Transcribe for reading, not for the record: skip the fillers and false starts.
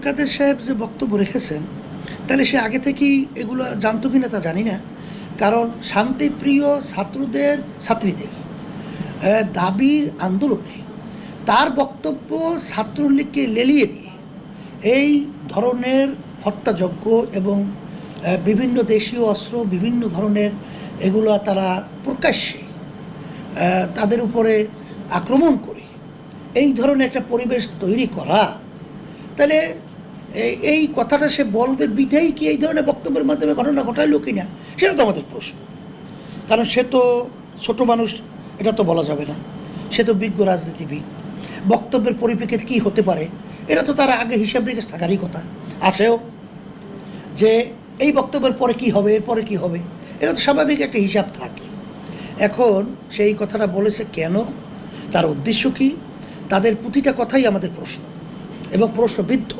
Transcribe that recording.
কাদের সাহেব যে বক্তব্য রেখেছেন তাহলে সে আগে থেকেই এগুলো জানতো কিনা তা জানি না। কারণ শান্তিপ্রিয় ছাত্রীদের দাবির আন্দোলনে তার বক্তব্য ছাত্রলীগকে লেলিয়ে দিয়ে এই ধরনের হত্যাযজ্ঞ এবং বিভিন্ন দেশীয় অস্ত্র বিভিন্ন ধরনের এগুলো তারা প্রকাশ্যে তাদের উপরে আক্রমণ করে এই ধরনের একটা পরিবেশ তৈরি করা, তাহলে এই কথাটা সে বলবে বিধেই কি এই ধরনের বক্তব্যের মাধ্যমে ঘটনা ঘটাইল কি না, সেটা তো আমাদের প্রশ্ন। কারণ সে তো ছোট মানুষ, এটা তো বলা যাবে না। সে তো বিজ্ঞ রাজনীতিবিদ, বক্তব্যের পরিপ্রেক্ষিতে কী হতে পারে এটা তো তার আগে হিসাব নিকেশ থাকারই কথা আছেও, যে এই বক্তব্যের পরে কি হবে, এরপরে কি হবে, এটা তো স্বাভাবিক একটা হিসাব থাকে। এখন সেই কথাটা বলেছে কেন, তার উদ্দেশ্য কী, তাদের প্রতিটা কথাই আমাদের প্রশ্ন এবং প্রশ্নবিদ্ধ।